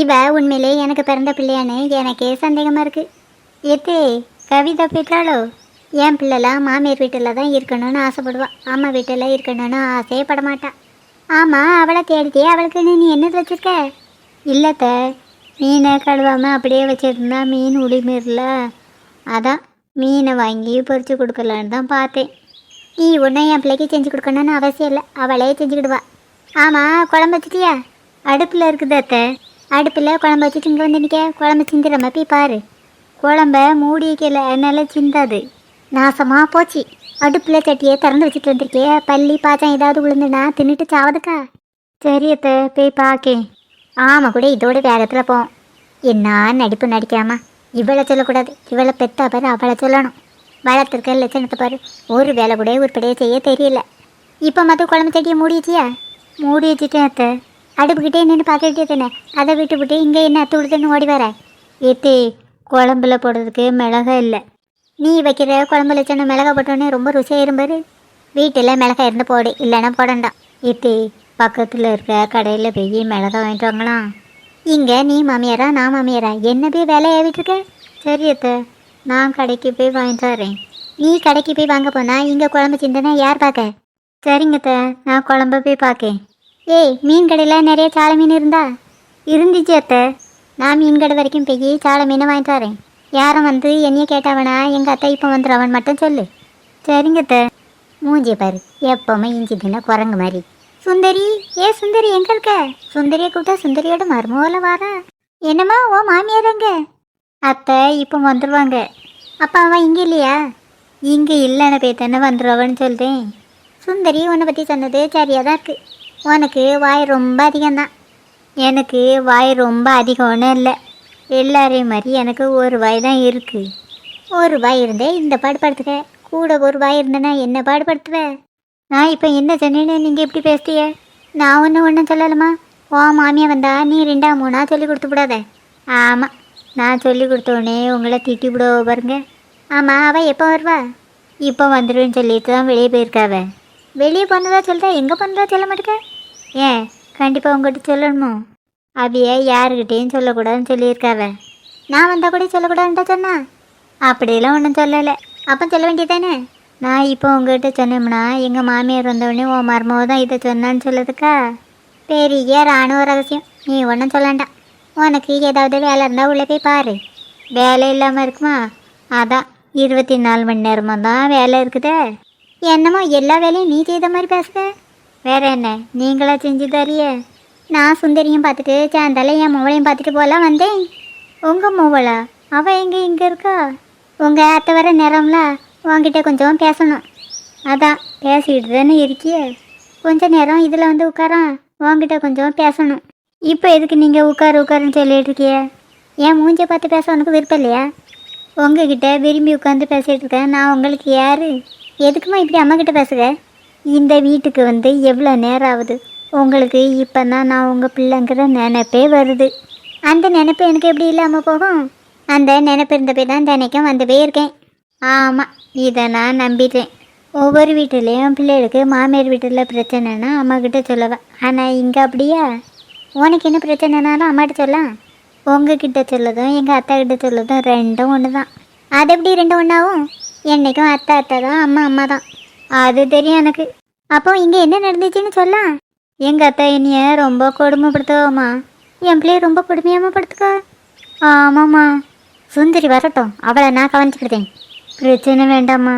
இவ உண்மையிலே எனக்கு பிறந்த பிள்ளையான்னு எனக்கே சந்தேகமாக இருக்குது. ஏத்தே, கவிதா போயிட்டாளோ? என் பிள்ளைலாம் மாமியார் வீட்டில் தான் இருக்கணும்னு ஆசைப்படுவா. அம்மா வீட்டில் இருக்கணும்னு ஆசையே படமாட்டா. ஆமாம், அவளை தேடித்தே அவளுக்குன்னு நீ என்னது வச்சுருக்க? இல்லைத்த, மீனை கழுவாமல் அப்படியே வச்சுருந்தா மீன் உளிமீறல. அதான் மீனை வாங்கி பொரித்து கொடுக்கலான்னு தான் பார்த்தேன். நீ ஒன்றும் என் பிள்ளைக்கு செஞ்சு கொடுக்கணுன்னு அவசியம் இல்லை, அவளே செஞ்சுக்கிடுவா. ஆமாம், குழம்பு வச்சுட்டியா? அடுப்பில் இருக்குது அத்தை. அடுப்பில் குழம்பு வச்சுட்டு இங்கே வந்து நிற்க. குழம்பு சிந்துற மாதிரி பாரு. குழம்ப மூடி வைக்கல, அதனால சிந்தாது. நாசமாக போச்சு. அடுப்பில் சட்டியை திறந்து வச்சுட்டு வந்திருக்கே, பள்ளி பாச்சம் ஏதாவது விழுந்துனா தின்னுட்டு சாவதுக்கா? சரி அத்தை, போய் பார்க்கேன். ஆமாம் கூட இதோட வேகத்தில் போவோம். என்ன நடிப்பு நடிக்காமா? இவளை சொல்லக்கூடாது, இவளை பெத்தா பாரு அவளை சொல்லணும். வளர்த்துருக்க லட்சணத்தை பாரு, ஒரு வேலை கூட உருப்படியே செய்ய தெரியல. இப்போ மட்டும் குழம்பு சட்டியை மூடி வச்சியா? மூடி வச்சுட்டேன் அத்தை. அடுப்புக்கிட்டே நின்று பார்த்துக்கிட்டே தானே, அதை விட்டு இங்கே என்ன அத்து விடுதுன்னு ஓடி வர? ஏத்தே, குழம்புல போடுறதுக்கு மிளகா இல்லை. நீ வைக்கிற குழம்பு லட்சணம் மிளகா போட்டோன்னே ரொம்ப ருசியாக இருப்பாரு. வீட்டில் மிளகா இருந்து போடு, இல்லைன்னா போடண்டாம். ஏத்தே, பக்கத்தில் இருக்க கடையில் போய் மிளகா வாங்கிட்டு வாங்கலாம். இங்கே நீ மாமியாரா நான் மாமியாரா? என்ன போய் வேலை ஏவிட்டுருக்க? சரி அத்தை, நான் கடைக்கு போய் வாங்கிட்டு வரேன். நீ கடைக்கு போய் வாங்க போனால் இங்கே குழம்பு சிந்தனா யார் பார்க்க? சரிங்க அத்தை, நான் குழம்ப போய் பார்க்கேன். ஏய், மீன் கடையில் நிறைய சாலை மீன் இருந்தா? இருந்துச்சு அத்தை. நான் மீன் கடை வரைக்கும் போய் சாலை மீனை வாங்கிட்டு வரேன். யாரும் வந்து என்னைய கேட்டாவனா எங்கள் அத்தை இப்போ வந்துடுவன் மட்டும் சொல்லு. சரிங்க அத்தை. மூஞ்சிய பாரு, எப்போவுமே இஞ்சி தின்ன குரங்கு மாதிரி. சுந்தரி, ஏ சுந்தரி எங்கே இருக்க? சுந்தரியை கூப்பிட்டா சுந்தரியோட மருமகளை வாரா. என்னம்மா, ஓ மாமியார் எங்க? அத்தை இப்போ வந்துடுவாங்க. அப்பா அவன் இங்கே இல்லையா? இங்கே இல்லைன்னு போய் தானே வந்துடுவான்னு சொல்லிட்டேன். சுந்தரி உன்னை பற்றி சொன்னது சரியாக தான் இருக்குது. உனக்கு வாய் ரொம்ப அதிகம்தான். எனக்கு வாய் ரொம்ப அதிகம்னு இல்லை, எல்லாரையும் மாதிரி எனக்கு ஒரு வாய் தான் இருக்குது. ஒரு வாய் இருந்தே இந்த பாடுபடுத்துக்க, கூட ஒரு வாய் இருந்தேன்னா என்ன பாடுபடுத்துவ? நான் இப்போ என்ன சொன்னேன்னு நீங்கள் எப்படி பேசுறிய? நான் ஒன்றும் சொல்லலாமா? ஓ மாமியா வந்தா நீ 2 3 சொல்லி கொடுத்து விடாத. ஆமாம், நான் சொல்லி கொடுத்தோடனே உங்களை திட்டி விட பாருங்க. ஆமாம், அவள் எப்போ வருவா? இப்போ வந்துடுவேன்னு சொல்லிட்டு தான் வெளியே போயிருக்காவ. வெளியே போனதா சொல்லிட்டா எங்கே போனதா சொல்ல மாட்டேக்க? ஏன், கண்டிப்பாக உங்கள்கிட்ட சொல்லணுமோ? அவைய யாருக்கிட்டேயும் சொல்லக்கூடாதுன்னு சொல்லியிருக்காவ. நான் வந்தால் கூட சொல்லக்கூடாதுன்ட்டா சொன்னா? அப்படியெல்லாம் ஒன்றும் சொல்லலை. அப்போ சொல்ல வேண்டியதானே? நான் இப்போ உங்கள்கிட்ட சொன்னோம்னா எங்கள் மாமியார் வந்தோடனே உன் மருமவ தான் இதை சொன்னான்னு சொல்லதுக்கா? பெரிய ராணுவ ரகசியம், நீ ஒன்றும் சொல்லண்டாம். உனக்கு ஏதாவது வேலை இருந்தால் உள்ளே போய் பாரு. வேலை இல்லாமல் இருக்குமா? அதான் 24 மணி நேரமாக தான் வேலை இருக்குதே. என்னமோ எல்லா வேலையும் நீ செய்த மாதிரி பேசுத. வேற என்ன, நீங்களா செஞ்சு தரிய? நான் சுந்தரியும் பார்த்துட்டு சாயந்தால என் மொபைலையும் பார்த்துட்டு போகலாம் வந்தேன். உங்கள் மொபைலா? அவள் எங்கே இங்கே இருக்கா? உங்கள் அத்தை வர நேரம்ல உங்ககிட்ட கொஞ்சம் பேசணும். அதான் பேசிக்கிட்டு தானே இருக்கியே, கொஞ்சம் நேரம் இதில் வந்து உட்காரான், உங்ககிட்ட கொஞ்சம் பேசணும். இப்போ எதுக்கு நீங்கள் உட்காருன்னு சொல்லிட்டு இருக்கிய? என் மூஞ்சை பார்த்து பேச உனக்கு விருப்பம் இல்லையா? உங்ககிட்ட விரும்பி உட்காந்து பேசிகிட்டு இருக்கேன் நான். உங்களுக்கு யார்? எதுக்குமா இப்படி அம்மாக்கிட்ட பேசுக? இந்த வீட்டுக்கு வந்து எவ்வளோ நேரம் ஆகுது? உங்களுக்கு இப்போ தான் நான் உங்கள் பிள்ளைங்கிற நினைப்பே வருது. அந்த நினைப்பு எனக்கு எப்படி இல்லாமல் போகும்? அந்த நினைப்பு இருந்தப்பே தான் தினைக்கும் வந்து போயிருக்கேன். ஆமாம், இதை நான் நம்பிட்டேன். ஒவ்வொரு வீட்டிலையும் பிள்ளைகளுக்கு மாமியார் வீட்டில் பிரச்சனைனா அம்மாக்கிட்ட சொல்லுவேன். ஆனால் இங்கே அப்படியா? உனக்கு என்ன பிரச்சனைனாலும் அம்மாட்ட சொல்லலாம். உங்ககிட்ட சொல்லதும் எங்கள் அத்தா கிட்ட சொல்லதும் ரெண்டும் ஒன்று தான். அது எப்படி ரெண்டும் ஒன்றாகும்? என்றைக்கும் அத்தை தான், அம்மா அம்மா தான். அது தெரியும் எனக்கு. அப்போ இங்கே என்ன நடந்துச்சுன்னு சொல்லலாம். எங்கள் அத்தை என்னைய ரொம்ப கொடுமைப்படுத்துவோம்மா. என் பிள்ளைய ரொம்ப கொடுமையாமல் படுத்துக்கா. ஆமாம்மா. சுந்தரி வரட்டும், அவளை நான் கவனிச்சுக்கிட்டேன். பிரச்சனை வேண்டாம்மா.